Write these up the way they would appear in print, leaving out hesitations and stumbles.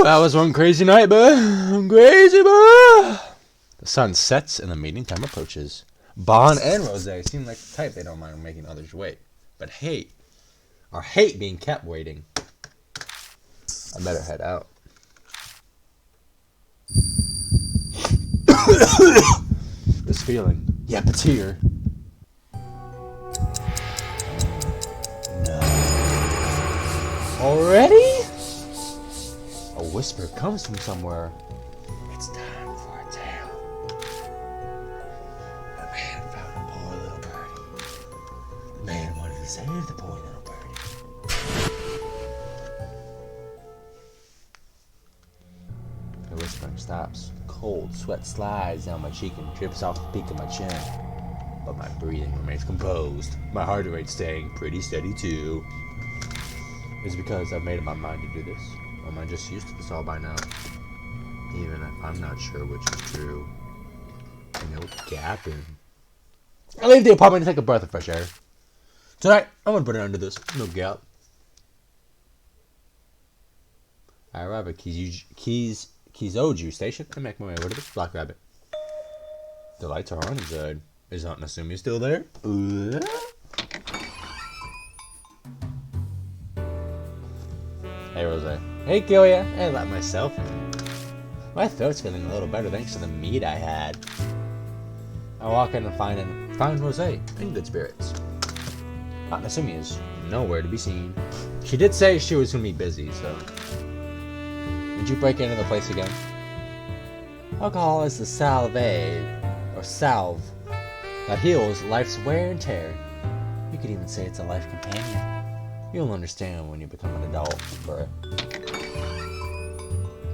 That was one crazy night, bud. Crazy, bud. The sun sets and the meeting time approaches. Bon and Rose seem like the type they don't mind making others wait, but hate being kept waiting. I better head out. This feeling, yep, it's here. No. Already? A whisper comes from somewhere. It's time for a tale. A man found a poor little birdie. The man wanted to save the poor little birdie. The whispering stops. Cold sweat slides down my cheek and drips off the peak of my chin. But my breathing remains composed. My heart rate staying pretty steady too. Is it because I've made up my mind to do this? Or am I just used to this all by now? Even if I'm not sure which is true. No gapping. I leave the apartment to take a breath of fresh air. Tonight, I'm gonna put it under this. No gap. I arrive at Kizoju Station and make my way over to the Black Rabbit. The lights are on inside. Is Aunt Nasumi still there? Hey, Rose. Hey, Kilia. I let myself in. My throat's feeling a little better thanks to the meat I had. I walk in and find Rose in good spirits. Aunt Nasumi is nowhere to be seen. She did say she was going to be busy, so... Did you break into the place again? Alcohol is the salve, or salve, that heals life's wear and tear. You could even say it's a life companion. You'll understand when you become an adult, bruh.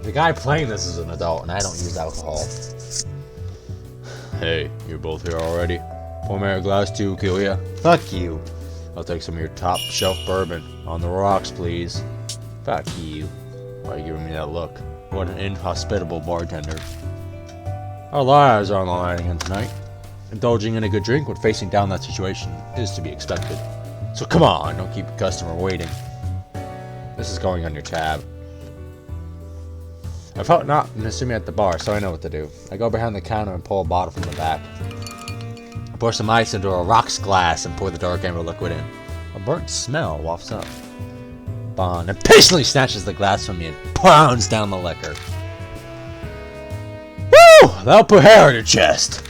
The guy playing this is an adult, and I don't use alcohol. Hey, you're both here already. Pour me a glass too, Kilia. Fuck you. I'll take some of your top shelf bourbon. On the rocks, please. Fuck you. Why are you giving me that look? What an inhospitable bartender. Our lives are on the line again tonight. Indulging in a good drink when facing down that situation is to be expected. So come on, don't keep a customer waiting. This is going on your tab. I felt not Nasumi at the bar, so I know what to do. I go behind the counter and pull a bottle from the back. I pour some ice into a rocks glass and pour the dark amber liquid in. A burnt smell wafts up. Bon impatiently snatches the glass from me and pounds down the liquor. Woo! That'll put hair on your chest.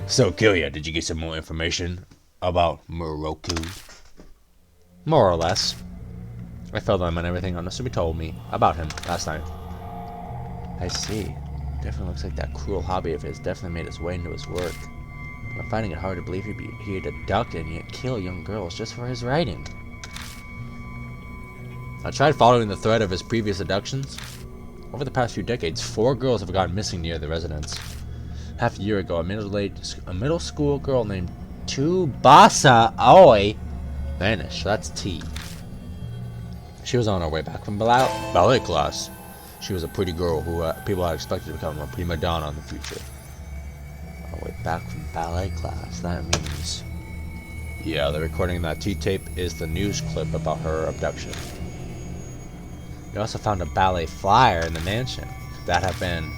So, Kilia, did you get some more information about Moroku? More or less. I filled them on everything Nasumi told me about him last night. I see. Definitely looks like that cruel hobby of his definitely made its way into his work. I'm finding it hard to believe he'd abduct and yet kill young girls just for his writing. I tried following the thread of his previous abductions. Over the past few decades, 4 girls have gone missing near the residence. Half a year ago, a middle school girl named Tsubasa Aoi vanished. That's T. She was on her way back from ballet class. She was a pretty girl who people had expected to become a prima donna in the future. On her way back from ballet class, that means... Yeah, the recording of that T-tape is the news clip about her abduction. We also found a ballet flyer in the mansion. Could that have been...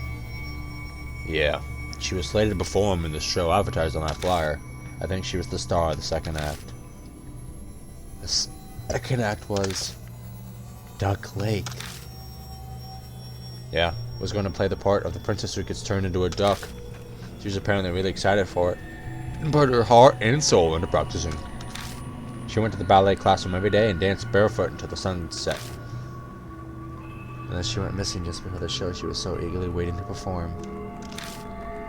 Yeah, she was slated to perform in the show advertised on that flyer. I think she was the star of the second act. The second act was... Duck Lake. Yeah, was going to play the part of the princess who gets turned into a duck. She was apparently really excited for it, and put her heart and soul into practicing. She went to the ballet classroom every day and danced barefoot until the sun set. And then she went missing just before the show she was so eagerly waiting to perform.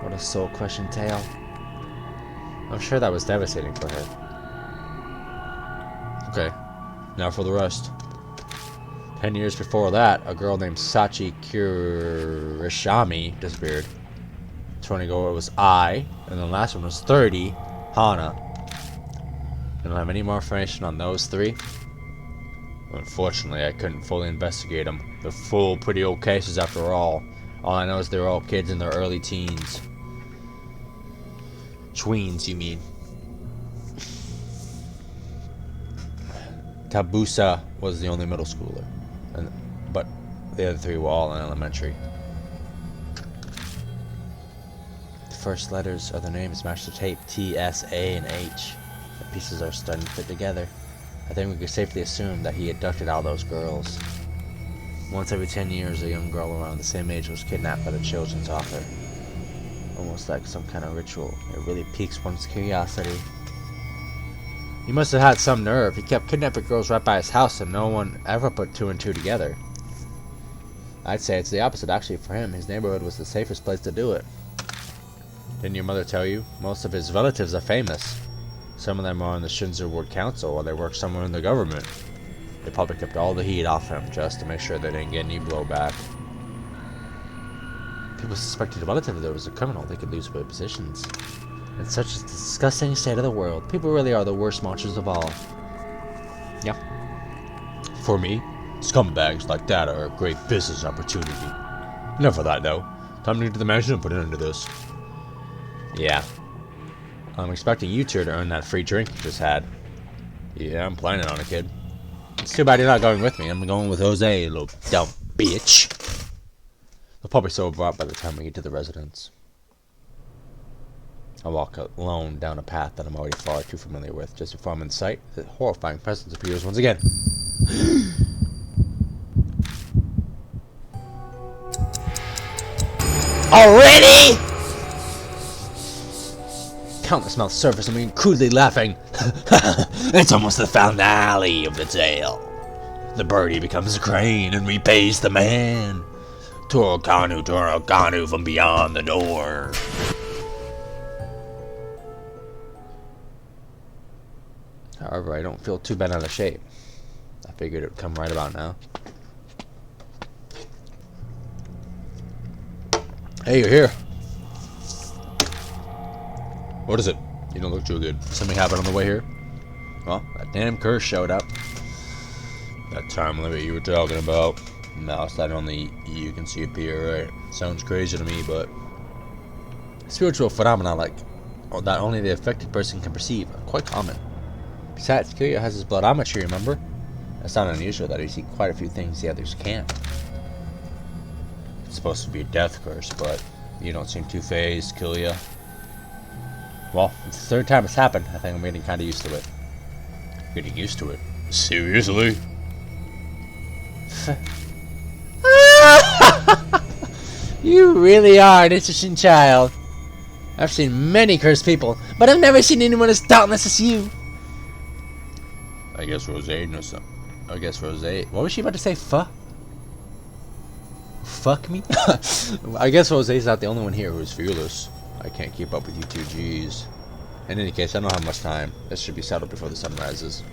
What a soul-crushing tale. I'm sure that was devastating for her. Okay, now for the rest. 10 years before that, a girl named Sachi Kirishami disappeared. 20 ago it was I, and the last one was 30, Hana. I don't have any more information on those 3. Unfortunately, I couldn't fully investigate them. They're full, pretty old cases after all. All I know is they were all kids in their early teens. Tweens, you mean. Tabusa was the only middle schooler. But The other three were all in elementary. The first letters of their names match the tape: T, S, A, and H. The pieces are starting to fit together. I think we could safely assume that he abducted all those girls. Once every 10 years, a young girl around the same age was kidnapped by the children's author. Almost like some kind of ritual. It really piques one's curiosity. He must have had some nerve. He kept kidnapping girls right by his house and no one ever put two and two together. I'd say it's the opposite actually for him. His neighborhood was the safest place to do it. Didn't your mother tell you? Most of his relatives are famous. Some of them are on the Shinzer Ward Council or they work somewhere in the government. They probably kept all the heat off him just to make sure they didn't get any blowback. People suspected a relative of theirs was a criminal. They could lose good positions. In such a disgusting state of the world, people really are the worst monsters of all. Yeah. For me, scumbags like that are a great business opportunity. Enough of that, though. Time to get to the mansion and put an end to this. Yeah. I'm expecting you two to earn that free drink you just had. Yeah, I'm planning on it, kid. It's too bad you're not going with me. I'm going with Jose, you little dumb bitch. They'll probably sober up by the time we get to the residence. I walk alone down a path that I'm already far too familiar with. Just before I'm in sight, the horrifying presence appears once again. Already? Countless mouths surface and me crudely laughing. It's almost the finale of the tale. The birdie becomes a crane and repays the man. Torokanu from beyond the door. However, I don't feel too bad out of shape. I figured it would come right about now. Hey, you're here. What is it? You don't look too good. Something happened on the way here? Well, that damn curse showed up. That time limit you were talking about. Mouse that only you can see appear, right? Sounds crazy to me, but spiritual phenomena like that only the affected person can perceive are quite common. Besides, Kiryu has his bloodometry, remember? It's not unusual that he sees quite a few things the others can't. It's supposed to be a death curse, but you don't seem too phased, Kiryu. Well, it's the third time it's happened. I think I'm getting kind of used to it. Getting used to it? Seriously? You really are an interesting child. I've seen many cursed people, but I've never seen anyone as dauntless as you. I guess Rose knows something. I guess Rose. What was she about to say? Fuck me? I guess Jose's not the only one here who's fearless. I can't keep up with you two G's. In any case, I don't have much time. This should be settled before the sun rises.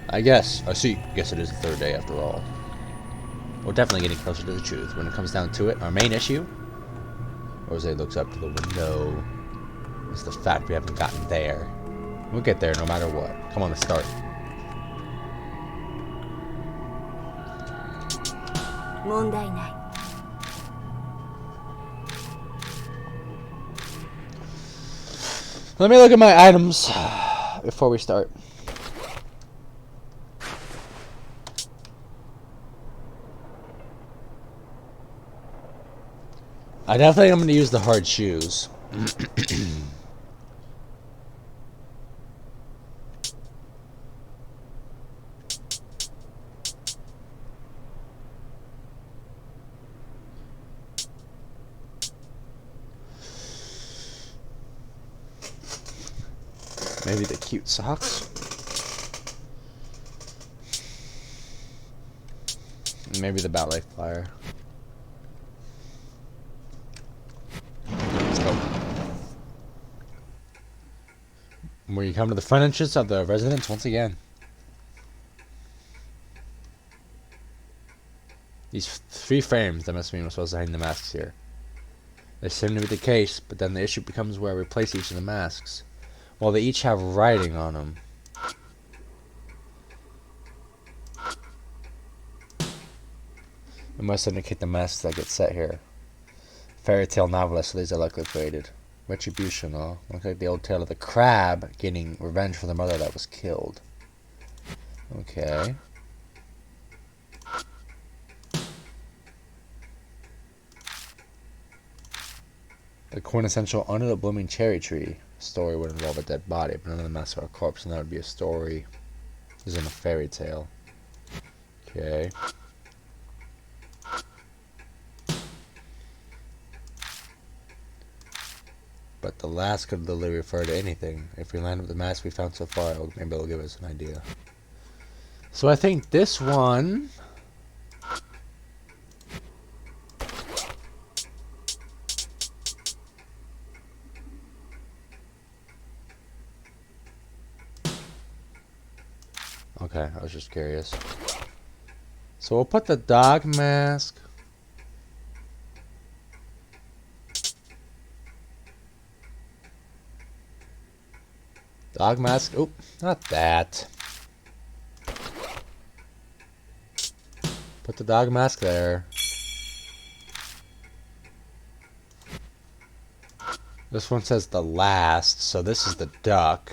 I guess. I see. Guess it is the third day after all. We're definitely getting closer to the truth. When it comes down to it, our main issue, Rose looks up to the window, is the fact we haven't gotten there. We'll get there no matter what. Come on, let's start. Let me look at my items before we start. I definitely am going to use the hard shoes. Maybe the cute socks. Maybe the ballet flyer. Let's go. We come to the front entrance of the residence once again. These three frames that must mean we're supposed to hang the masks here. They seem to be the case, but then the issue becomes where we place each of the masks. Well, they each have writing on them. It must indicate the masks that get set here. Fairy tale novelists, so these are likely created. Retribution, huh? Looks like the old tale of the crab getting revenge for the mother that was killed. Okay. The quintessential under the blooming cherry tree story would involve a dead body, but none of the masks are a corpse, and that would be a story. This isn't a fairy tale. Okay. But the last could literally refer to anything. If we line up the mask we found so far, maybe it'll give us an idea. So I think this one... Okay, I was just curious. So we'll put the dog mask... Dog mask. Oop, not that. Put the dog mask there. This one says the last, so this is the duck.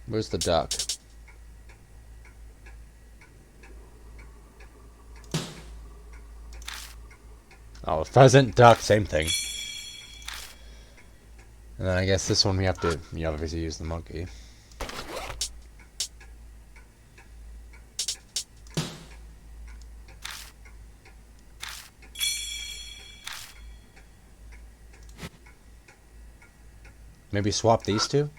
Where's the duck? Oh, pheasant, duck, same thing. And then I guess this one we have to, obviously use the monkey. Maybe swap these two?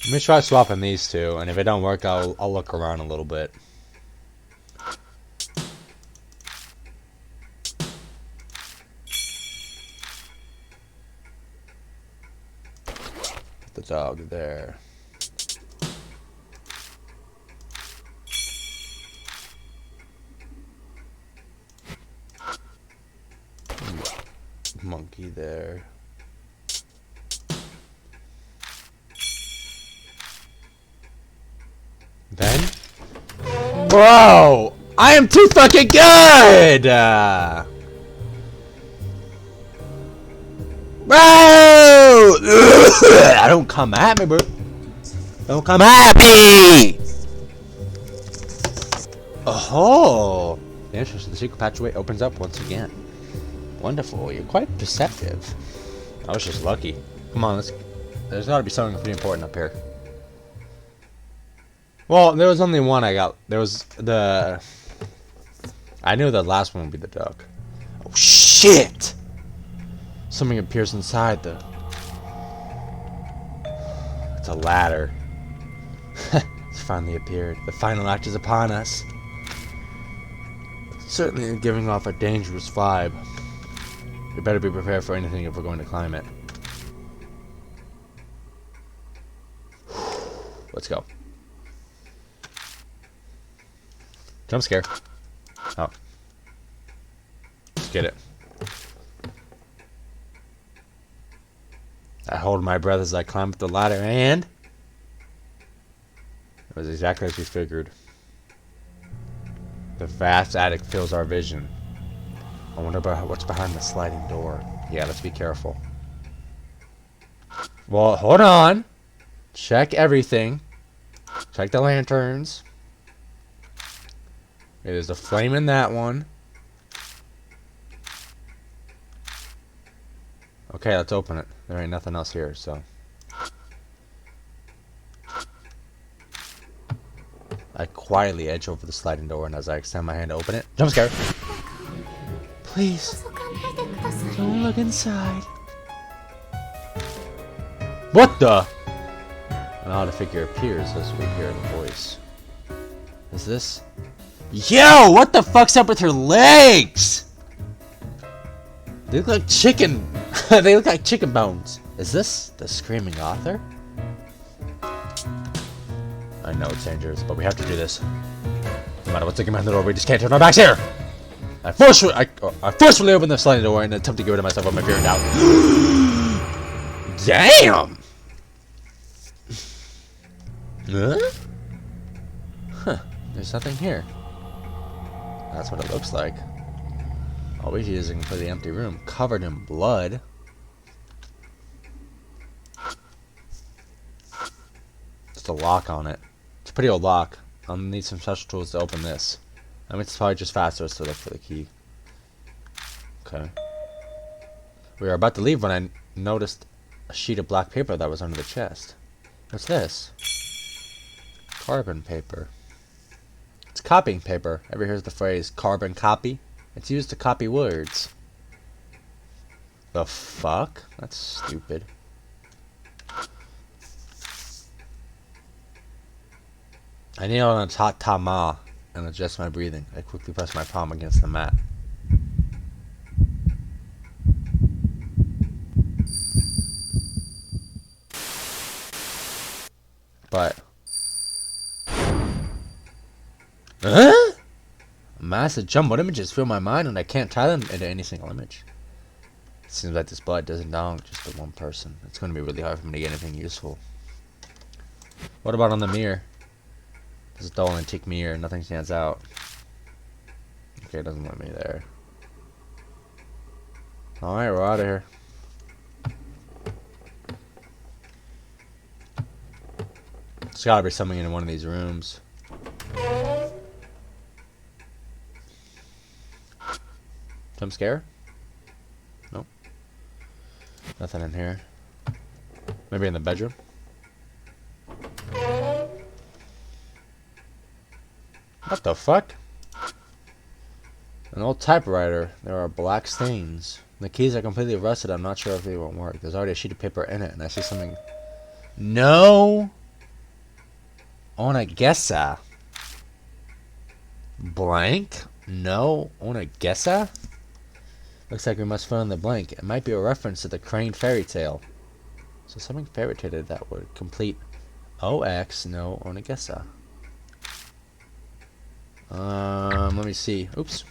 Let me try swapping these two, and if it don't work, I'll look around a little bit. Put the dog there. Monkey there. Then? Bro! I am too fucking good! Bro! Don't come at me, bro. Don't come at me! Oh! The entrance to the secret passageway opens up once again. Wonderful. You're quite perceptive. I was just lucky. Come on, there's gotta be something pretty important up here. Well, there was only one I got. There was the... I knew the last one would be the duck. Oh, shit! Something appears inside the... It's a ladder. It's finally appeared. The final act is upon us. It's certainly giving off a dangerous vibe. We better be prepared for anything if we're going to climb it. Let's go. Jump scare. Oh. Let's get it. I hold my breath as I climb up the ladder, and... It was exactly as we figured. The vast attic fills our vision. I wonder about what's behind the sliding door. Yeah, let's be careful. Well, hold on. Check everything. Check the lanterns. There's a flame in that one. Okay, let's open it. There ain't nothing else here, so. I quietly edge over the sliding door, and as I extend my hand to open it, jump scare. Please, don't look inside. What the? An odd figure appears as we hear the voice. Is this? Yo, what the fuck's up with her legs? They look like chicken. They look like chicken bones. Is this the screaming author? I know it's dangerous, but we have to do this. No matter what's sticking behind the door, we just can't turn our backs here. I forcefully open the sliding door and attempt to get rid of myself of my fear and doubt. Damn! Huh? Huh. There's nothing here. That's what it looks like. All we see is a completely empty room, covered in blood. Just a lock on it. It's a pretty old lock. I'll need some special tools to open this. I mean, it's probably just faster to look for the key. Okay. We were about to leave when I noticed a sheet of black paper that was under the chest. What's this? Carbon paper. It's copying paper. Ever heard the phrase carbon copy? It's used to copy words. The fuck? That's stupid. I kneel on a tatama and adjust my breathing. I quickly press my palm against the mat. But a massive jumble images fill my mind and I can't tie them into any single image. It seems like this blood doesn't belong just to one person. It's going to be really hard for me to get anything useful. What about on the mirror? This is a dull antique mirror. Nothing stands out. Okay, it doesn't let me there. Alright, we're out of here. There's gotta be something in one of these rooms. Jump scare? Nope. Nothing in here. Maybe in the bedroom? What the fuck? An old typewriter. There are black stains. The keys are completely rusted. I'm not sure if they won't work. There's already a sheet of paper in it, and I see something. No! Onagesa. Blank? No. Onagesa? Looks like we must fill in the blank. It might be a reference to the Crane fairy tale. So something fairy tale that would complete OX no Onagesa. Let me see. Oops.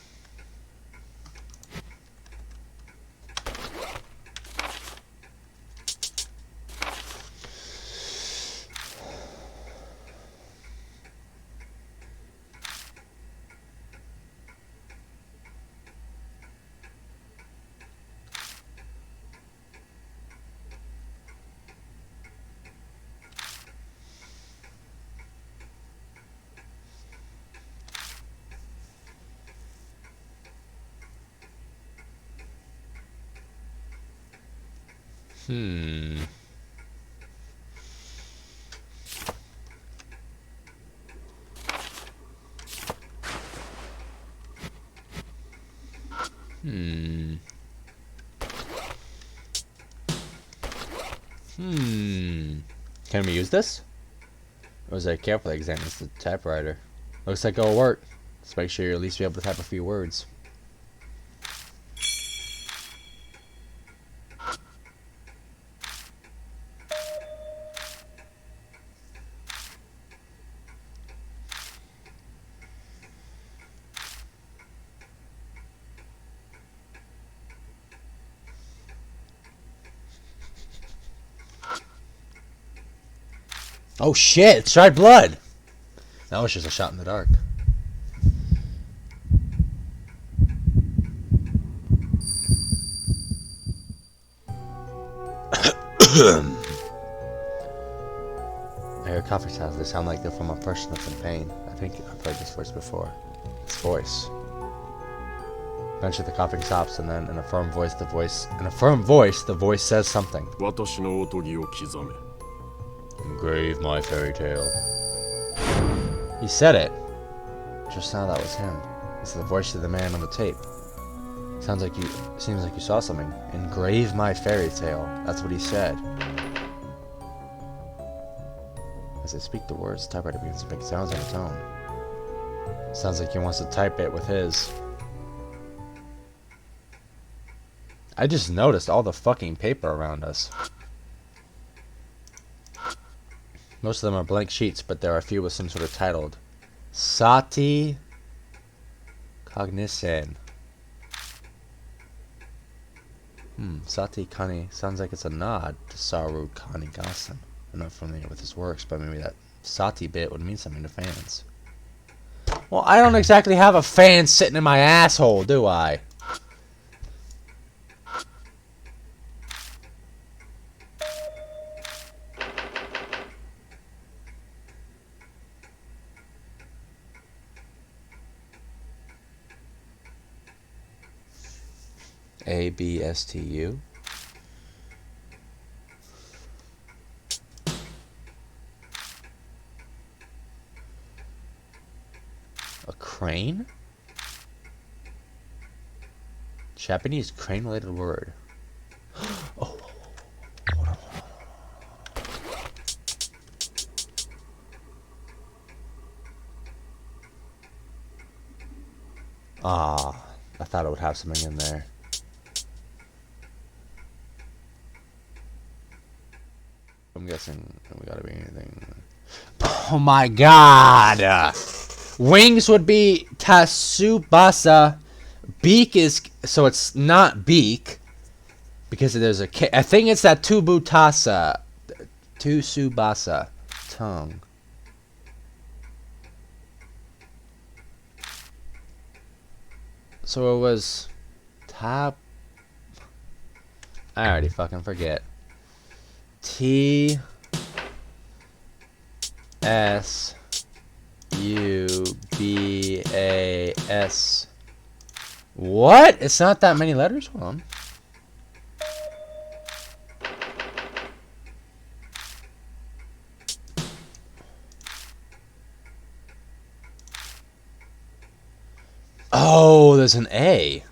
Hmm. Can we use this? Or was I carefully examine the typewriter? Looks like it'll work. Let's make sure you'll at least be able to type a few words. Oh shit, it's dried blood! That was just a shot in the dark. I hear coffee sounds. They sound like they're from a person that's in pain. I think I've heard this voice before. This voice. Eventually the coughing stops and then in a firm voice the voice says something. Engrave my fairy tale. He said it. Just now that was him. It's the voice of the man on the tape. Seems like you saw something. Engrave my fairy tale. That's what he said. As I speak the words, the typewriter begins to make sounds on its own. Sounds like he wants to type it with his. I just noticed all the fucking paper around us. Most of them are blank sheets, but there are a few with some sort of titled Sati Cognisen. Sati Kani sounds like it's a nod to Saru Kanigasen. I'm not familiar with his works, but maybe that Sati bit would mean something to fans. Well, I don't exactly have a fan sitting in my asshole, do I? A-B-S-T-U. A crane? Japanese crane related word. Oh, hold on. Ah, I thought it would have something in there. I'm guessing we gotta be anything. Oh my god! Wings would be Tasubasa. Beak is, so it's not beak because there's a K. I think it's that Tubutasa. Tsubasa. Tongue. So it was top. I already fucking forget. T S U B A S. What? It's not that many letters? Hold on. Oh, there's an A.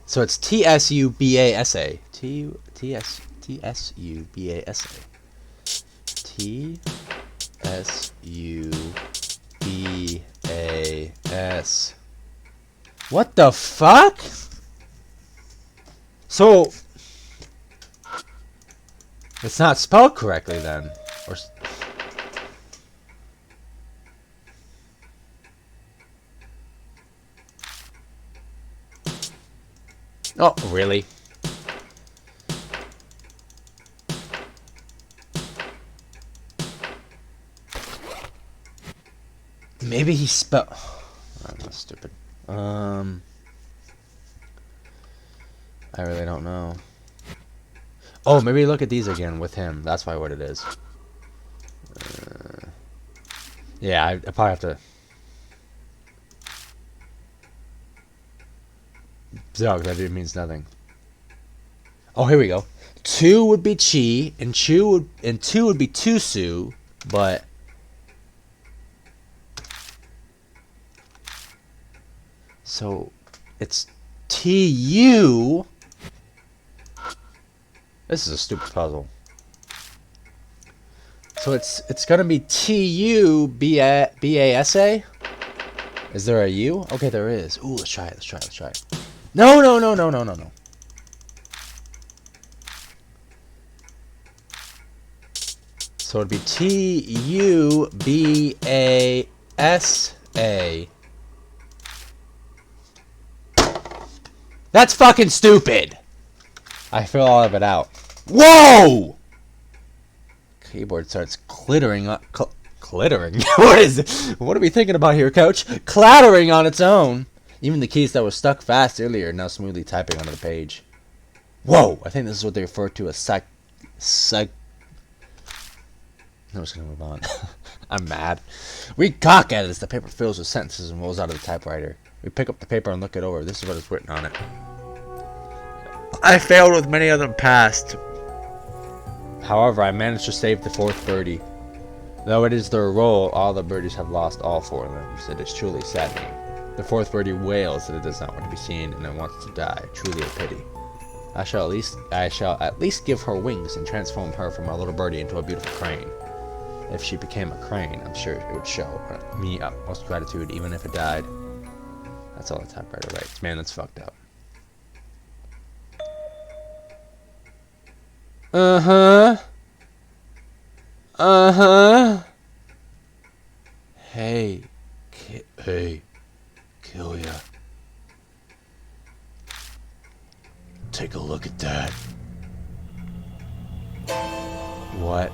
So it's T-S-U-B-A-S-A. T-S-U-B-A-S-A. T-S-U-B-A-S. What the fuck? So it's not spelled correctly then. Or oh, really? Maybe he spelled. I'm not stupid. I really don't know. Oh, maybe look at these again with him. That's probably what it is. Yeah, I probably have to. No, that means nothing. Oh, here we go. Two would be chi, and two would be tusu, but so it's tu. This is a stupid puzzle. So it's gonna be T-U-B-A-S-A. Is there a U? Okay, there is. Ooh, let's try it. Let's try it. Let's try it. No, no, no, no, no, no, no. So it'd be T-U-B-A-S-A. That's fucking stupid. I fill all of it out. Whoa! Keyboard starts clittering up. Clittering? What is it? What are we thinking about here, coach? Clattering on its own. Even the keys that were stuck fast earlier are now smoothly typing onto the page. Whoa! I think this is what they refer to as I'm just gonna move on. I'm mad. We cock at it as the paper fills with sentences and rolls out of the typewriter. We pick up the paper and look it over. This is what is written on it. I failed with many of them passed. However, I managed to save the fourth birdie. Though it is their role, all the birdies have lost all four limbs. It is truly saddening. The fourth birdie wails that it does not want to be seen and it wants to die. Truly a pity. I shall at least give her wings and transform her from a little birdie into a beautiful crane. If she became a crane, I'm sure it would show me utmost gratitude, even if it died. That's all the typewriter writes. Man, that's fucked up. Uh-huh. Uh-huh. Hey. Hey. Kill ya. Take a look at that. What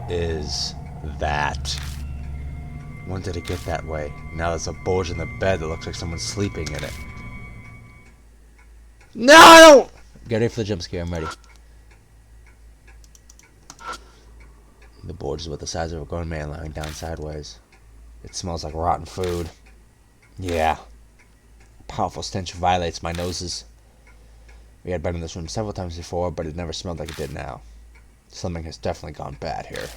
is that? When did it get that way? Now there's a bulge in the bed that looks like someone's sleeping in it. No! Get ready for the jump scare. I'm ready. The bulge is about the size of a grown man lying down sideways. It smells like rotten food. Yeah. A powerful stench violates my noses. We had been in this room several times before, but it never smelled like it did now. Something has definitely gone bad here.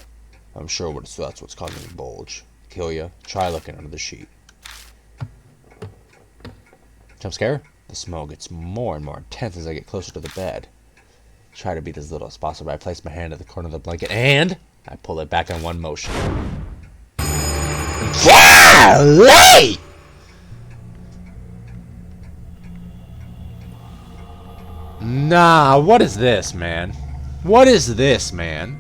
I'm sure that's what's causing the bulge. Kill ya? Try looking under the sheet. Jump scare? The smell gets more and more intense as I get closer to the bed. Try to be as little as possible. I place my hand at the corner of the blanket and I pull it back in one motion. Golly! Nah, what is this, man? What is this, man?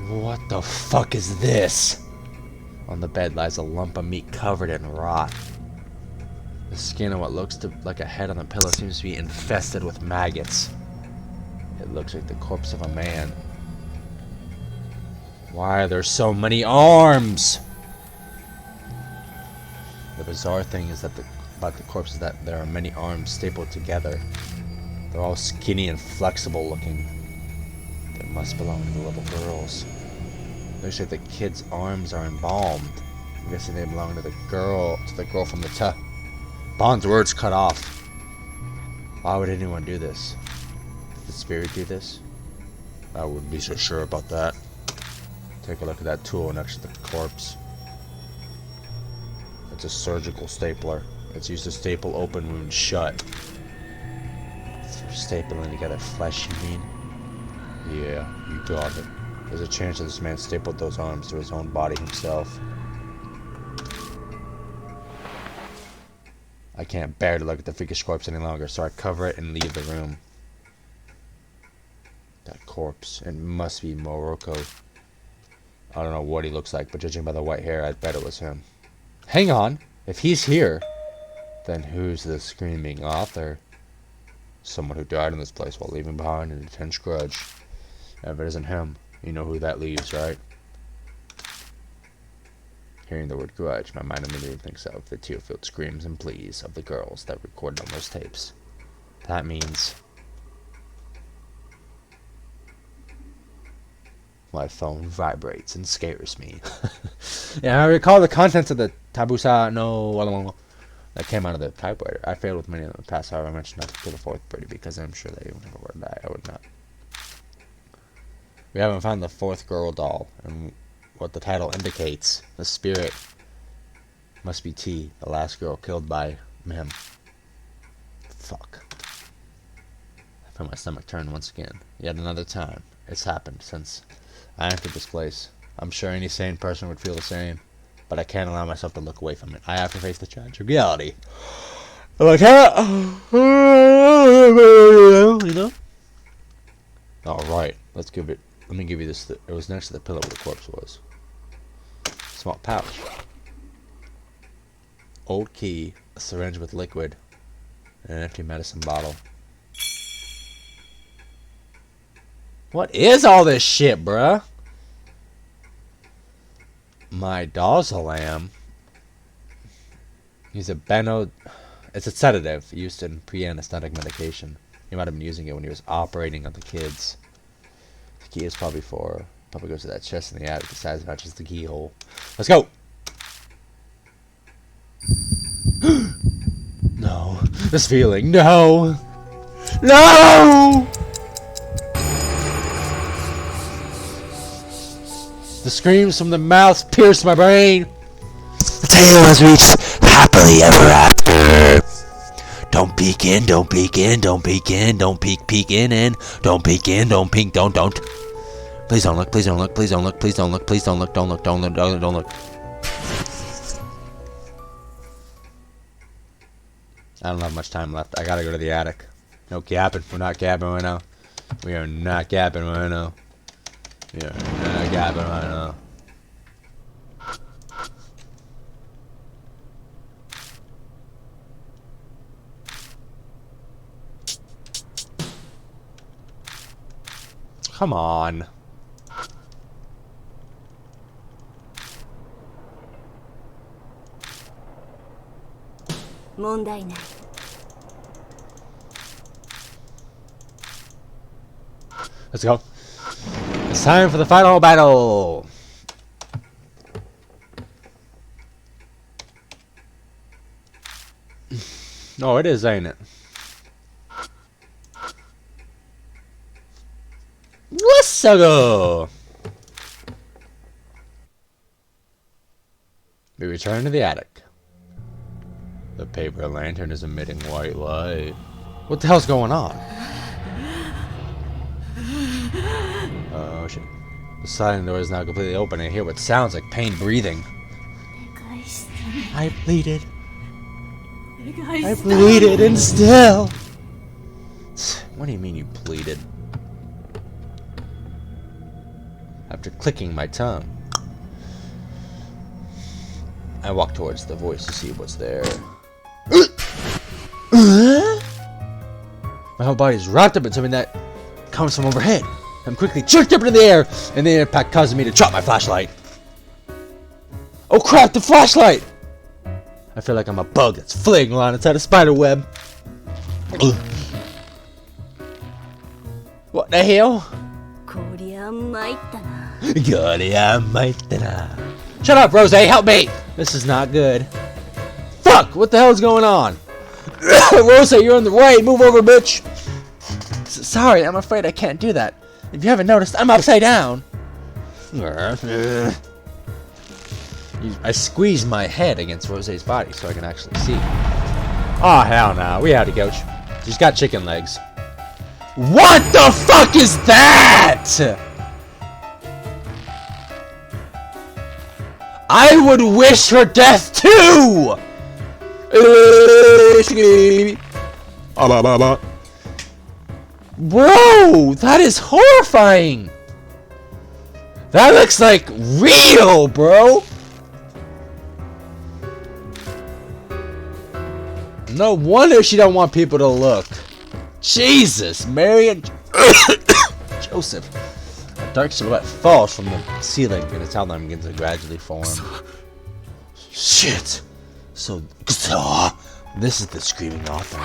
What the fuck is this? On the bed lies a lump of meat covered in rot. The skin of what looks like a head on the pillow seems to be infested with maggots. It looks like the corpse of a man. Why are there so many arms? The bizarre thing is that about the corpse is that there are many arms stapled together. They're all skinny and flexible looking. They must belong to the little girls. Looks like the kid's arms are embalmed. I'm guessing they belong to the girl from the Bond's words cut off. Why would anyone do this? Did the spirit do this? I wouldn't be so sure about that. Take a look at that tool next to the corpse. It's a surgical stapler. It's used to staple open wounds shut. It's for stapling together flesh, you mean? Yeah, you got it. There's a chance that this man stapled those arms to his own body himself. I can't bear to look at the freakish corpse any longer, so I cover it and leave the room. That corpse. It must be Morocco. I don't know what he looks like, but judging by the white hair, I'd bet it was him. Hang on! If he's here, then who's the screaming author? Someone who died in this place while leaving behind an intense grudge. If it isn't him, you know who that leaves, right? Hearing the word grudge, my mind immediately thinks of the tear-filled screams and pleas of the girls that recorded on those tapes. That means my phone vibrates and scares me. Yeah, I recall the contents of the Tabusa no that came out of the typewriter. I failed with many of them in the past, however I mentioned not to kill the fourth birdie because I'm sure they would never die. I would not. We haven't found the fourth girl doll, and what the title indicates, the spirit must be T, the last girl killed by him. Fuck. I feel my stomach turn once again. Yet another time. It's happened since I entered this place. I'm sure any sane person would feel the same, but I can't allow myself to look away from it. I have to face the tragic reality. I can't. You know? Alright, let's give it. Let me give you this. It was next to the pillow where the corpse was. Small pouch. Old key, a syringe with liquid, and an empty medicine bottle. What is all this shit, bruh? My Dozalam. He's a It's a sedative used in pre-anesthetic medication. He might have been using it when he was operating on the kids. The key is probably goes to that chest in the attic the size matches the keyhole. Let's go! No. This feeling. No! No! The screams from the mouth pierce my brain. The tale has reached happily ever after. Don't peek in, don't peek in, don't peek in, don't peek in, and don't peek in, don't peek, don't. Please don't look, please don't look, please don't look, please don't look, please don't look, don't look, don't look, don't look. I don't have much time left. I gotta go to the attic. No capping. We're not capping right now. We are not capping right now. We are not capping right now. Come on. Let's go. It's time for the final battle. No, it is, ain't it? Let's go. We return to the attic. The paper lantern is emitting white light. What the hell's going on? Oh shit. The sliding door is now completely open and I hear what sounds like pain breathing. I bleeded. I bleeded and still. What do you mean you bleeded? After clicking my tongue, I walk towards the voice to see what's there. My whole body is wrapped up in something that comes from overhead. I'm quickly jerked up into the air, and the impact causes me to drop my flashlight. Oh crap, the flashlight! I feel like I'm a bug that's flailing around inside a spider web. What the hell? Shut up, Rose, help me! This is not good. Fuck, what the hell is going on? Rose, you're in the way, move over, bitch! Sorry, I'm afraid I can't do that. If you haven't noticed, I'm upside down. I squeezed my head against Rose's body so I can actually see. Oh, hell no. We had to go. She's got chicken legs. What the fuck is that? I would wish her death too! Bro, that is horrifying! That looks like real, bro! No wonder she don't want people to look. Jesus, Mary and Joseph. A dark silhouette falls from the ceiling and its outline begins to gradually form. Shit! So, this is the screaming author.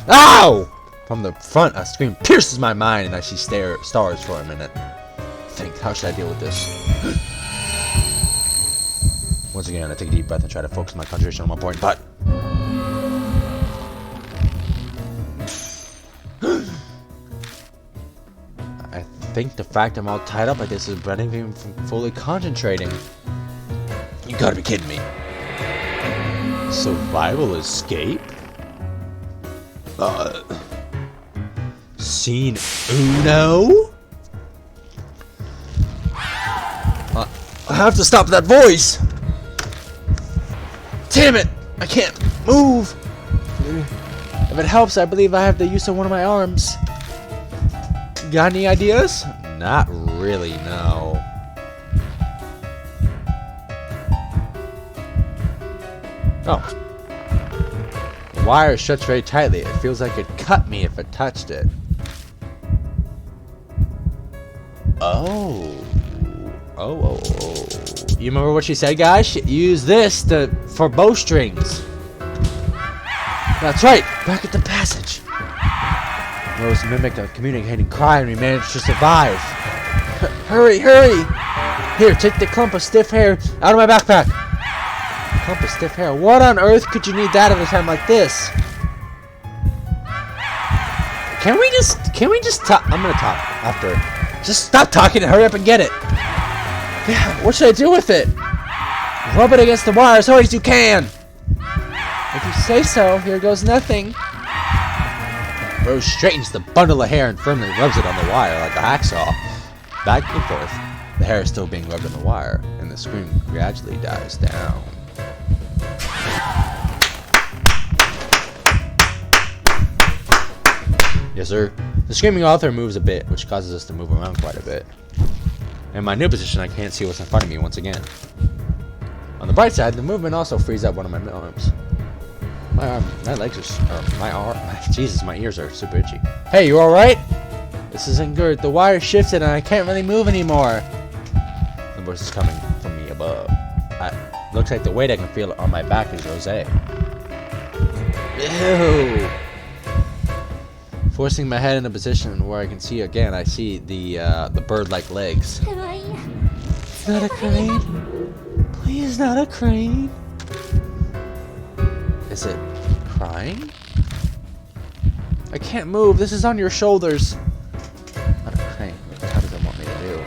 Ow! From the front, a scream pierces my mind and I see stars for a minute. Think, how should I deal with this? Once again, I take a deep breath and try to focus my concentration on one point, but... I think the fact I'm all tied up like this is preventing me from fully concentrating. You gotta be kidding me. Survival escape? Scene uno? I have to stop that voice! Damn it! I can't move! If it helps, I believe I have the use of one of my arms. Got any ideas? Not really, no. Oh. The wire shuts very tightly. It feels like it'd cut me if it touched it. Oh. Oh. You remember what she said, guys? Use this for bowstrings. That's right. Back at the passage. Rose mimicked a communicating cry and we managed to survive. Hurry! Here, take the clump of stiff hair out of my backpack. Clump of stiff hair? What on earth could you need that at a time like this? Can we just talk? I'm gonna talk after. Just stop talking and hurry up and get it. Yeah, what should I do with it? Rub it against the wire as hard as you can. If you say so, here goes nothing. Rose straightens the bundle of hair and firmly rubs it on the wire like a hacksaw. Back and forth. The hair is still being rubbed on the wire, and the scream gradually dies down. Yes, sir. The screaming author moves a bit, which causes us to move around quite a bit. In my new position, I can't see what's in front of me once again. On the bright side, the movement also frees up one of my arms. My legs are, Jesus, my ears are super itchy. Hey, you alright? This isn't good. The wire shifted and I can't really move anymore. The voice is coming from me above. Looks like the weight I can feel on my back is Rose. Ew. Forcing my head in a position where I can see again, I see the bird-like legs. Not a crane. Please, not a crane. Is it crying? I can't move. This is on your shoulders. Not a crank. How does it want me to do?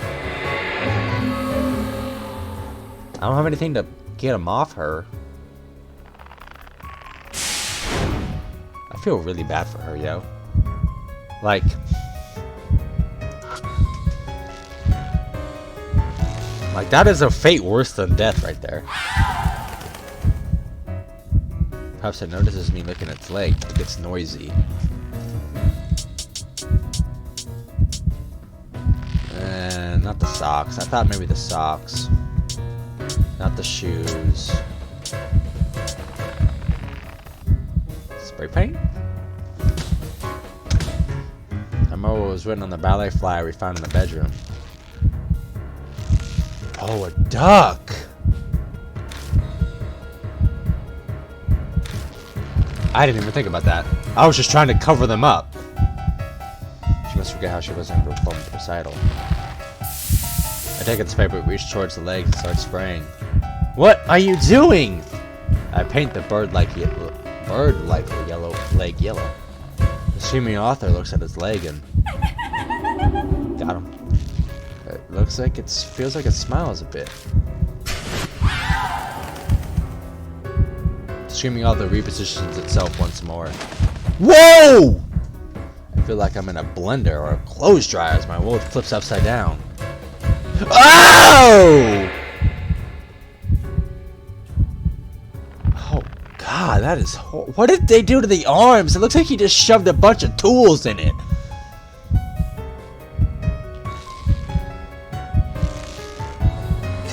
I don't have anything to get him off her. I feel really bad for her, yo. Like... Like, that is a fate worse than death right there. Perhaps it notices me licking its leg. It gets noisy. Not the socks. I thought maybe the socks. Not the shoes. Spray paint? I remember what was written on the ballet flyer we found in the bedroom. Oh, a duck! I didn't even think about that. I was just trying to cover them up. She must forget how she wasn't able to perform the recital. I take this paper, reach towards the legs, and start spraying. What are you doing? I paint the bird-like yellow leg yellow. The streaming author looks at his leg and... Got him. It looks like it feels like it smiles a bit. The streaming author repositions itself once more. Whoa! I feel like I'm in a blender or a clothes dryer as my world flips upside down. Oh! Oh God, that is what did they do to the arms? It looks like he just shoved a bunch of tools in it.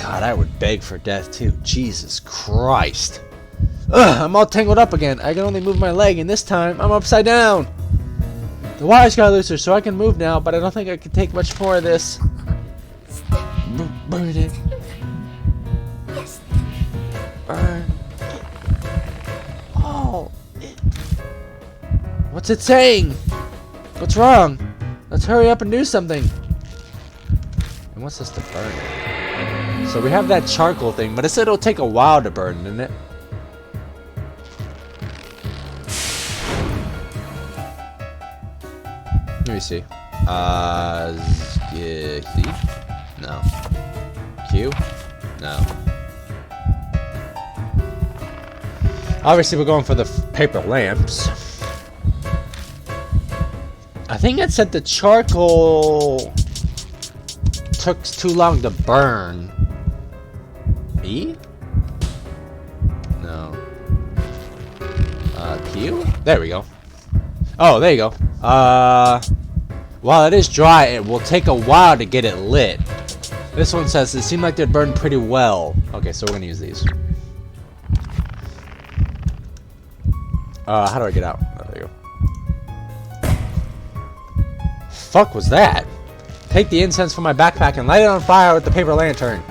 God, I would beg for death too. Jesus Christ. Ugh, I'm all tangled up again. I can only move my leg, and this time I'm upside down. The wires got looser, so I can move now, but I don't think I can take much more of this. Burn it. Yes. Burn. Oh. What's it saying? What's wrong? Let's hurry up and do something. It wants us to burn it. So we have that charcoal thing, but it said it'll take a while to burn, didn't it? Let me see. Z? No. Q? No. Obviously, we're going for the paper lamps. I think it said the charcoal took too long to burn. E? No. Q? There we go. Oh, there you go. While it is dry, it will take a while to get it lit. This one says it seemed like they'd burn pretty well. Okay, so we're gonna use these. How do I get out? Oh, there you go. Fuck was that? Take the incense from my backpack and light it on fire with the paper lantern.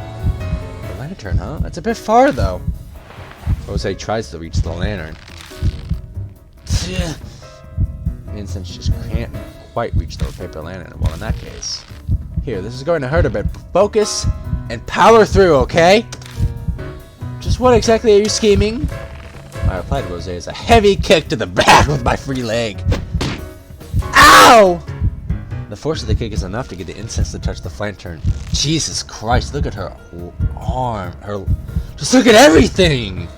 The lantern, huh? That's a bit far, though. Jose tries to reach the lantern. The incense just can't quite reach the paper lantern. Well, in that case... Here, this is going to hurt a bit. Focus and power through, okay? Just what exactly are you scheming? My reply to Rose is a heavy kick to the back with my free leg. Ow! The force of the kick is enough to get the incense to touch the lantern. Jesus Christ, look at her arm. Just look at everything!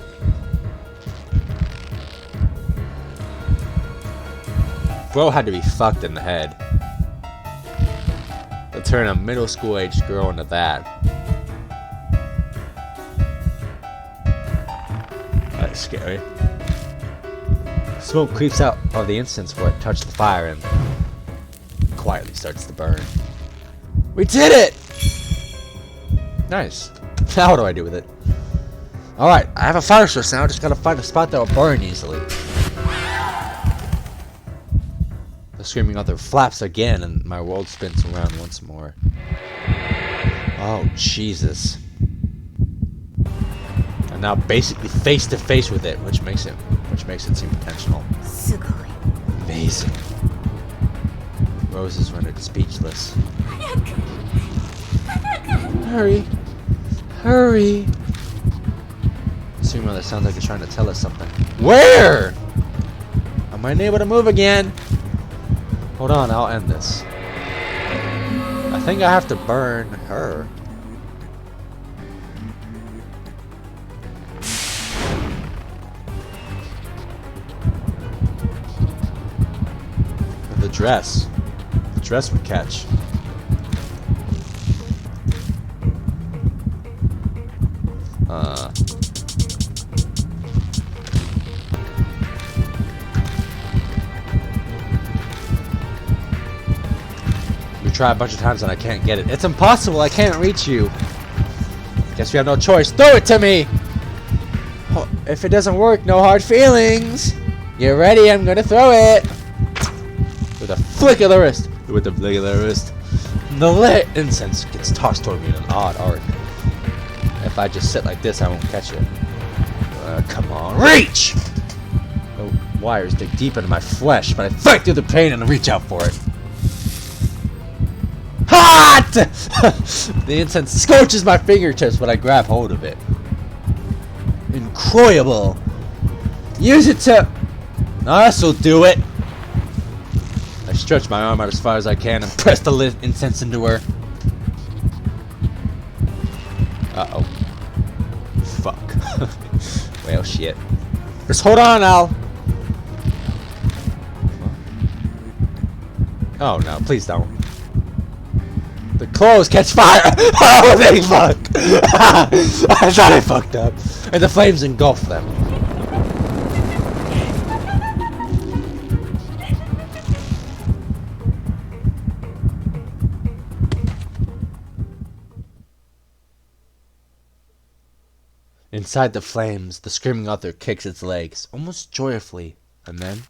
Bro had to be fucked in the head. To turn a middle school aged girl into that. That is scary. Smoke creeps out of the incense where it touched the fire and quietly starts to burn. We did it! Nice. Now what do I do with it? Alright, I have a fire source now. Just gotta find a spot that will burn easily. The screaming author flaps again and my world spins around once more. Oh, Jesus. I'm now basically face to face with it, which makes it seem intentional. Amazing. Rose is rendered speechless. Hurry. Hurry. The screaming author sounds like it's trying to tell us something. Where? am I unable to move again? Hold on, I'll end this. I think I have to burn her. The dress. The dress would catch. We try a bunch of times and I can't get it. It's impossible, I can't reach you. Guess we have no choice. Throw it to me! Oh, if it doesn't work, no hard feelings. You ready? I'm gonna throw it. With a flick of the wrist. With a flick of the wrist. The lit incense gets tossed toward me in an odd arc. If I just sit like this, I won't catch it. Come on, reach! The wires dig deep into my flesh, but I fight through the pain and reach out for it. Hot! The incense scorches my fingertips when I grab hold of it. Incroyable! Use it to... this'll do it! I stretch my arm out as far as I can and press the lit incense into her. Uh-oh. Fuck. Well, shit. Just hold on, Al! Oh, no, please don't. The clothes catch fire! Oh, they fuck! I thought I fucked up. And the flames engulf them. Inside the flames, the screaming author kicks its legs, almost joyfully, and then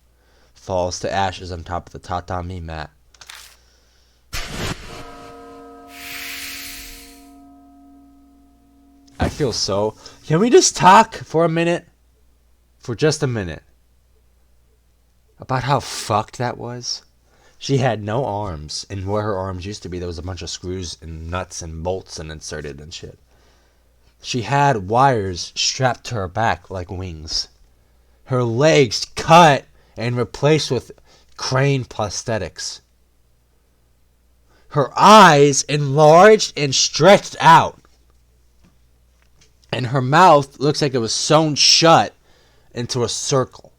falls to ashes on top of the tatami mat. I feel so... Can we just talk for a minute? For just a minute. About how fucked that was? She had no arms, and where her arms used to be, there was a bunch of screws and nuts and bolts and inserted and shit. She had wires strapped to her back like wings. Her legs cut and replaced with crane prosthetics. Her eyes enlarged and stretched out. And her mouth looks like it was sewn shut into a circle.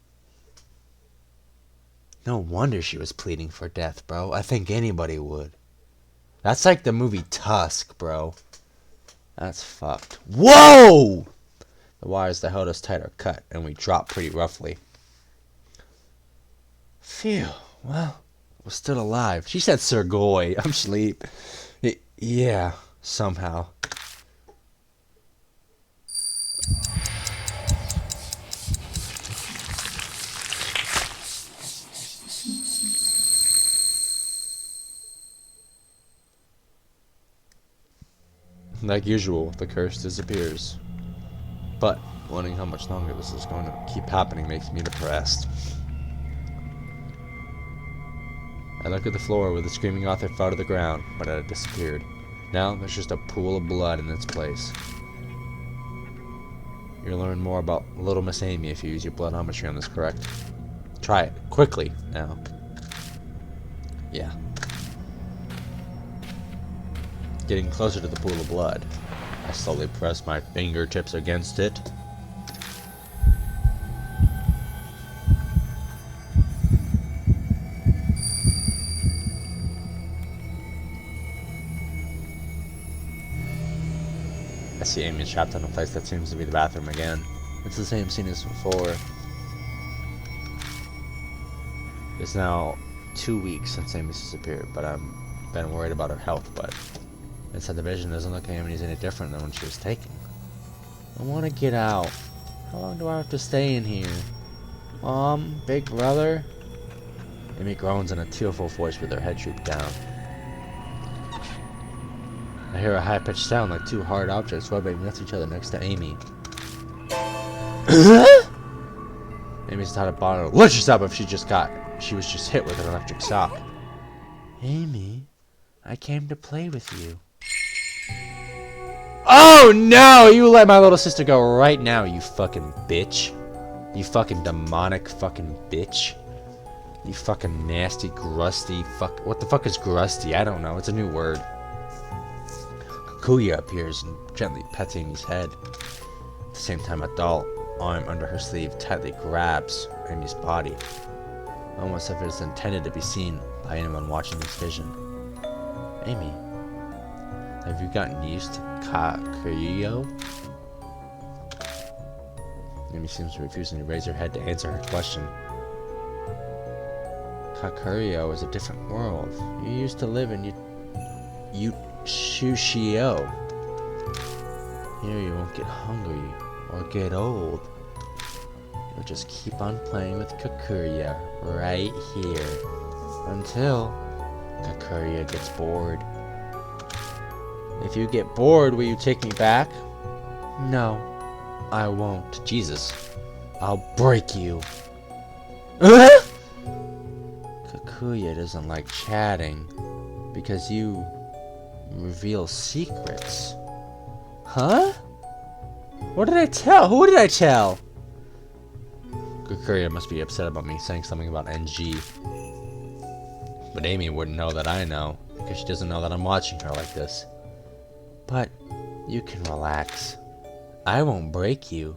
No wonder she was pleading for death, bro. I think anybody would. That's like the movie Tusk, bro. That's fucked. Whoa! The wires that held us tight are cut, and we drop pretty roughly. Phew. Well, we're still alive. She said Sirgoy. I'm asleep. Yeah, somehow. Like usual, the curse disappears. But wondering how much longer this is going to keep happening makes me depressed. I look at the floor where the screaming author fell to the ground, but it had disappeared. Now there's just a pool of blood in its place. You'll learn more about Little Miss Amy if you use your bloodometry on this, correct? Try it, quickly, now. Yeah. Getting closer to the pool of blood. I slowly press my fingertips against it. I see Amy trapped in a place that seems to be the bathroom again. It's the same scene as before. It's now 2 weeks since Amy disappeared, but I've been worried about her health, but inside the vision doesn't look like Amy's any different than when she was taken. I want to get out. How long do I have to stay in here? Mom? Big brother? Amy groans in a tearful voice with her head drooped down. I hear a high-pitched sound like two hard objects rubbing against each other next to Amy. Amy's thought of bottle lurches up if she was just hit with an electric shock. Amy, I came to play with you. Oh no! You let my little sister go right now, you fucking bitch. You fucking demonic fucking bitch. You fucking nasty, grusty fuck. What the fuck is grusty? I don't know. It's a new word. Kakuya appears and gently pets Amy's head. At the same time, a doll arm under her sleeve tightly grabs Amy's body, almost as if it's intended to be seen by anyone watching this vision. Amy, have you gotten used to Kakuyo? Amy seems to refusing to raise her head to answer her question. Kakuyo is a different world. You used to live in Shushio. Here you won't get hungry or get old. You'll just keep on playing with Kakuya right here until Kakuya gets bored. If you get bored, will you take me back? No, I won't. Jesus, I'll break you. Kakuya doesn't like chatting because you reveal secrets. Huh? What did I tell? Who did I tell? Kakuya must be upset about me saying something about NG. But Amy wouldn't know that I know, because she doesn't know that I'm watching her like this. But you can relax. I won't break you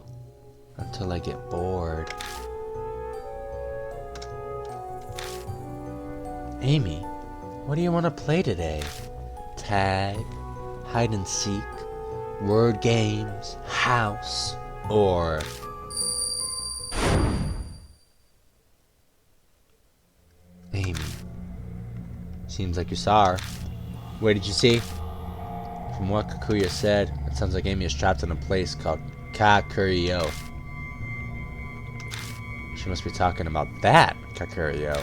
until I get bored. Amy, what do you want to play today? Tag, hide and seek, word games, house, or... Amy. Seems like you saw her. Where did you see? From what Kakuya said, it sounds like Amy is trapped in a place called Kakuyo. She must be talking about that Kakuyo.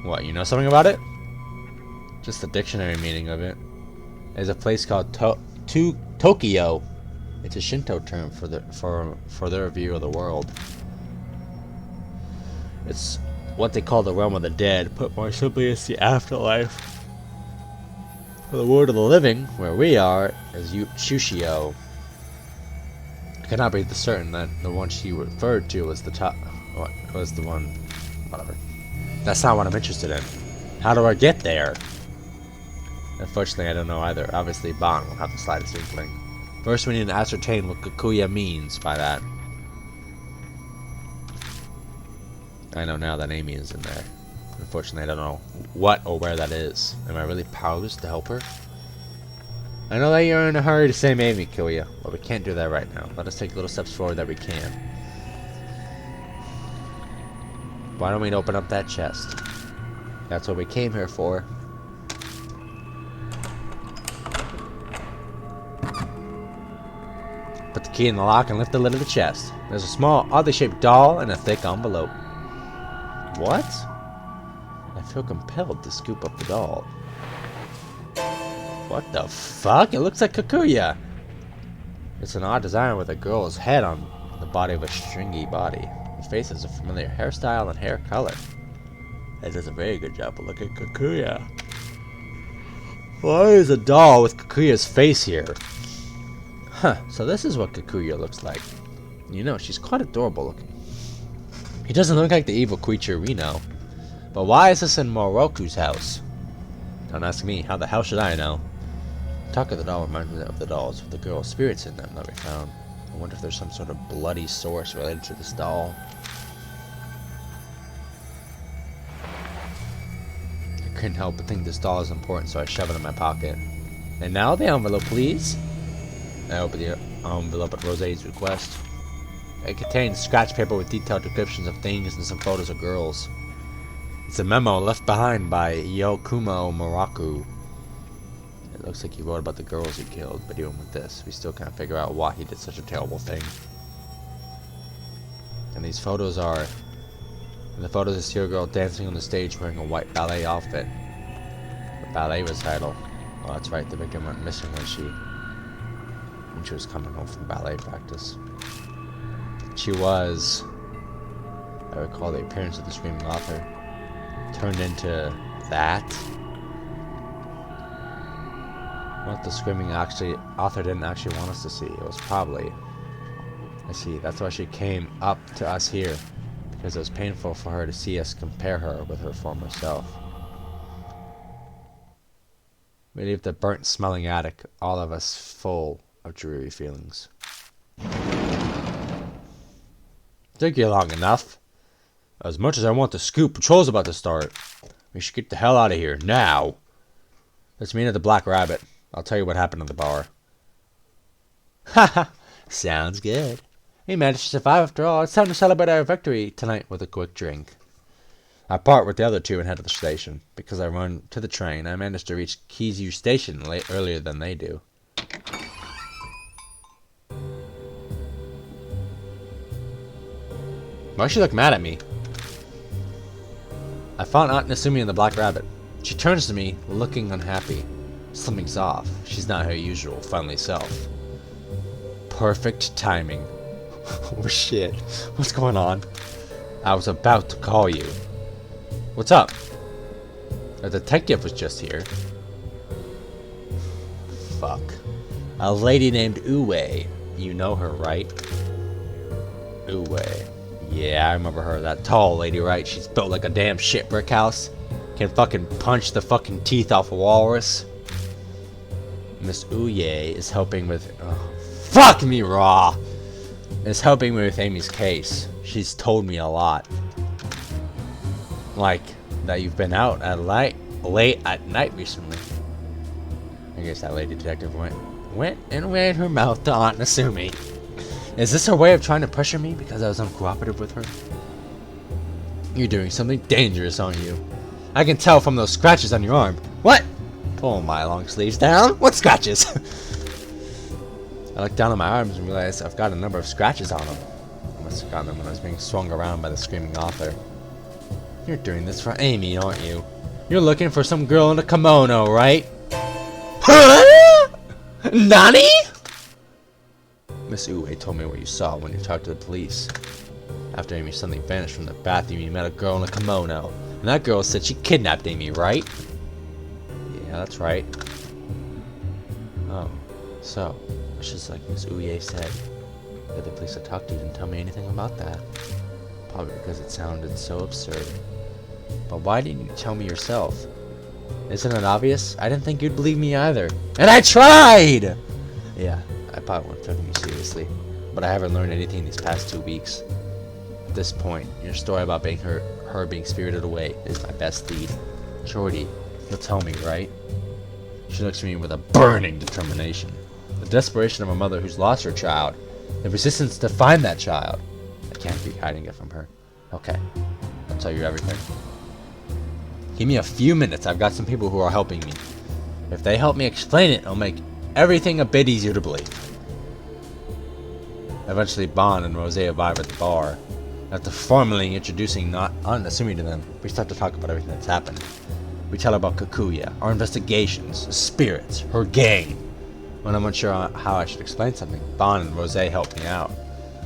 What, you know something about it? Just the dictionary meaning of it. There's a place called Tokyo. It's a Shinto term for their view of the world. It's what they call the realm of the dead, put more simply it's the afterlife. For the world of the living, where we are, is Shushio. I cannot be certain that the one she referred to was the top. What was the one? Whatever. That's not what I'm interested in. How do I get there? Unfortunately, I don't know either. Obviously, Bon will have the slightest inkling. First, we need to ascertain what Kakuya means by that. I know now that Amy is in there. Unfortunately, I don't know what or where that is. Am I really powerless to help her? I know that you're in a hurry to save Amy, Kakuya, but we can't do that right now. Let us take little steps forward that we can. Why don't we open up that chest? That's what we came here for. Put the key in the lock and lift the lid of the chest. There's a small, oddly shaped doll and a thick envelope. What? I feel compelled to scoop up the doll. What the fuck? It looks like Kakuya. It's an odd design with a girl's head on the body of a stringy body. The face has a familiar hairstyle and hair color. It does a very good job of looking at Kakuya. Why is a doll with Kakuya's face here? Huh, so this is what Kakuya looks like. You know, she's quite adorable looking. He doesn't look like the evil creature we know. But why is this in Moroku's house? Don't ask me, how the hell should I know? Talk of the doll reminds me of the dolls with the girl's spirits in them that we found. I wonder if there's some sort of bloody source related to this doll. I couldn't help but think this doll is important, so I shove it in my pocket. And now the envelope, please. I opened the envelope at Rose's request. It contains scratch paper with detailed descriptions of things and some photos of girls. It's a memo left behind by Yokumo Moroku. It looks like he wrote about the girls he killed, but even with this, we still can't figure out why he did such a terrible thing. And these photos are... In the photos, I see a girl dancing on the stage wearing a white ballet outfit. The ballet recital. Oh, that's right, the victim went missing when she was coming home from ballet practice. She was... I recall the appearance of the screaming author. Turned into that. What the screaming author didn't actually want us to see. It was probably... I see, that's why she came up to us here. because it was painful for her to see us compare her with her former self. We leave the burnt-smelling attic, all of us full of dreary feelings. Took you long enough. As much as I want to scoop, patrol's about to start. We should get the hell out of here, now. Let's meet at the Black Rabbit. I'll tell you what happened at the bar. Haha, sounds good. We managed to survive after all. It's time to celebrate our victory tonight with a quick drink. I part with the other two and head to the station. Because I run to the train, I managed to reach Keysview Station earlier than they do. Why does she look mad at me? I found Aunt Nasumi in the Black Rabbit. She turns to me, looking unhappy. Something's off. She's not her usual friendly self. Perfect timing. Oh shit. What's going on? I was about to call you. What's up? A detective was just here. Fuck. A lady named Uwe. You know her, right? Uwe. Yeah, I remember her. That tall lady, right? She's built like a damn shit brick house. Can fucking punch the fucking teeth off a walrus. Miss Uwe is helping with... fuck me raw! Is helping me with Amy's case. She's told me a lot. Like, that you've been out at late at night recently. I guess that lady detective went and ran her mouth to Aunt Nasumi. Is this her way of trying to pressure me because I was uncooperative with her? You're doing something dangerous, aren't you? I can tell from those scratches on your arm. What? Pull my long sleeves down. What scratches? I looked down at my arms and realized I've got a number of scratches on them. I must have gotten them when I was being swung around by the screaming author. You're doing this for Amy, aren't you? You're looking for some girl in a kimono, right? Huh? Nani? Miss Uwe told me what you saw when you talked to the police. After Amy suddenly vanished from the bathroom, you met a girl in a kimono. And that girl said she kidnapped Amy, right? Yeah, that's right. Oh, so, it's just like Miss Uwe said. That the police I talked to didn't tell me anything about that. Probably because it sounded so absurd. But why didn't you tell me yourself? Isn't it obvious? I didn't think you'd believe me either. And I tried! Yeah, I probably wouldn't have taken you seriously. But I haven't learned anything these past 2 weeks. At this point, your story about being her being spirited away is my best lead. Shorty, you'll tell me, right? She looks at me with a burning determination. The desperation of a mother who's lost her child. The resistance to find that child. I can't be hiding it from her. Okay, I'll tell you everything. Give me a few minutes. I've got some people who are helping me. If they help me explain it, it'll make everything a bit easier to believe. Eventually, Bon and Rose arrive at the bar. After formally introducing Aunt Nasumi to them, we start to talk about everything that's happened. We tell her about Kikuya, our investigations, the spirits, her gang. When I'm unsure how I should explain something, Bon and Rose help me out.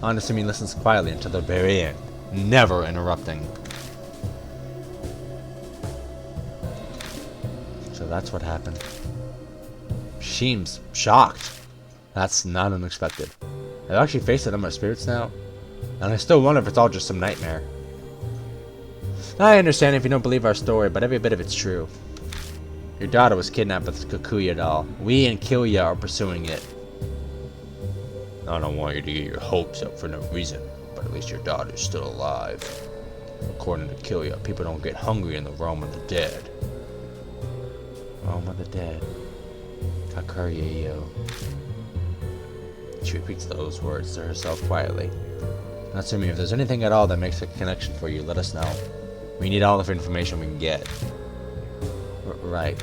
Aunt Nasumi listens quietly until the very end, never interrupting. So that's what happened. She seems shocked. That's not unexpected. I've actually faced a number of spirits now, and I still wonder if it's all just some nightmare. I understand if you don't believe our story, but every bit of it's true. Your daughter was kidnapped with the Kikuya doll. We and Kilya are pursuing it. I don't want you to get your hopes up for no reason, but at least your daughter's still alive. According to Kilya, people don't get hungry in the realm of the dead. Realm of the dead. Kakurya-yo. She repeats those words to herself quietly. Natsumi, if there's anything at all that makes a connection for you, let us know. We need all the information we can get. Right.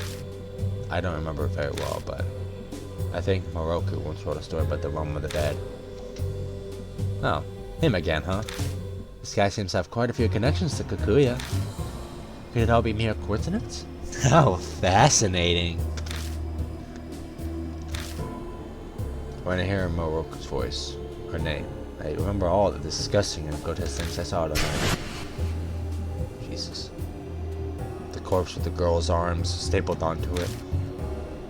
I don't remember it very well, but I think Moroku once wrote a story about the realm of the dead. Oh, him again, huh? This guy seems to have quite a few connections to Kikuya. Could it all be mere coincidence? How fascinating. When I hear Moroku's voice, her name, I remember all the disgusting and grotesque things I saw tonight. Jesus. The corpse with the girl's arms stapled onto it.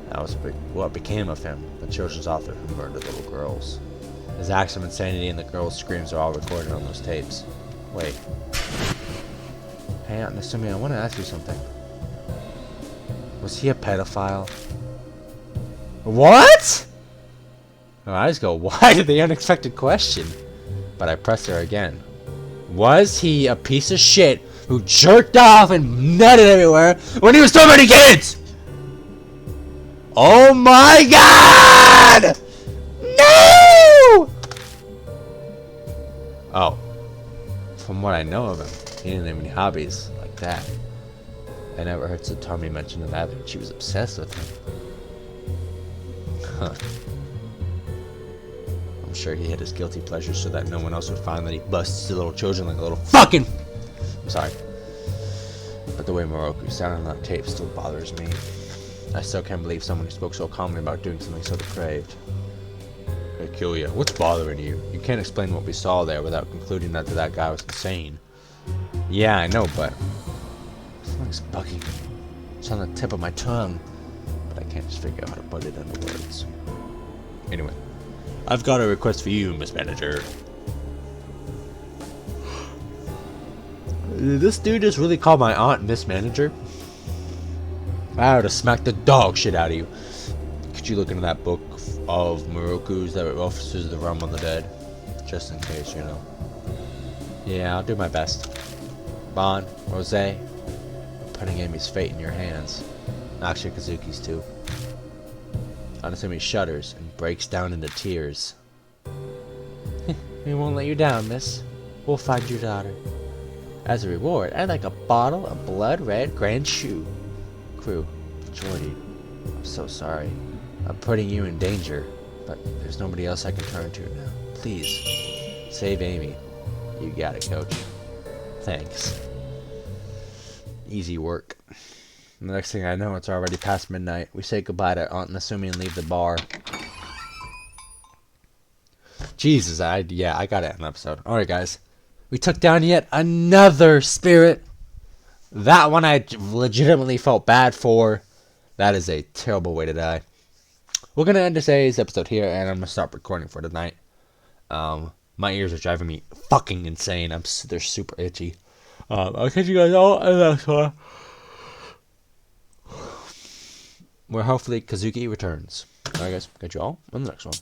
That was what became of him, the children's author who murdered little girls. His acts of insanity and the girl's screams are all recorded on those tapes. Wait, Hey, Aunt Nasumi, I want to ask you something. Was he a pedophile? What? Her eyes go wide at the unexpected question. But I press her again. Was he a piece of shit who jerked off and nutted everywhere when he was tormenting kids? Oh my god! No! Oh. From what I know of him, he didn't have any hobbies like that. I never heard Satomi mention that she was obsessed with him. Huh. I'm sure he had his guilty pleasures so that no one else would find that he busts his little children like a little fucking... I'm sorry. But the way Moroku sounded on that tape still bothers me. I still can't believe someone who spoke so calmly about doing something so depraved. Hey, Kylia, what's bothering you? You can't explain what we saw there without concluding that that guy was insane. Yeah, I know, but... something's bugging me. It's on the tip of my tongue. But I can't just figure out how to put it into words. Anyway. I've got a request for you, Miss Manager. Did this dude just really call my aunt Miss Manager? I would have smacked the dog shit out of you. Could you look into that book of Moroku's that officers the realm of the dead? Just in case, you know. Yeah, I'll do my best. Bon, Rose, I'm putting Amy's fate in your hands. Actually, Kazuki's too. Honestly, he shudders and breaks down into tears. We won't let you down, miss. We'll find your daughter. As a reward, I'd like a bottle of blood-red Grand Shoe. Crew, Jordy, I'm so sorry. I'm putting you in danger, but there's nobody else I can turn to now. Please, save Amy. You got it, Coach. Thanks. Easy work. And the next thing I know, it's already past midnight. We say goodbye to Aunt Nasumi and leave the bar. Jesus, I gotta end the episode. Alright, guys. We took down yet another spirit. That one I legitimately felt bad for. That is a terrible way to die. We're gonna end today's episode here, and I'm gonna stop recording for tonight. My ears are driving me fucking insane. They're super itchy. I'll catch you guys all in the next one. Where hopefully Kazuki returns. Alright guys, catch you all in the next one.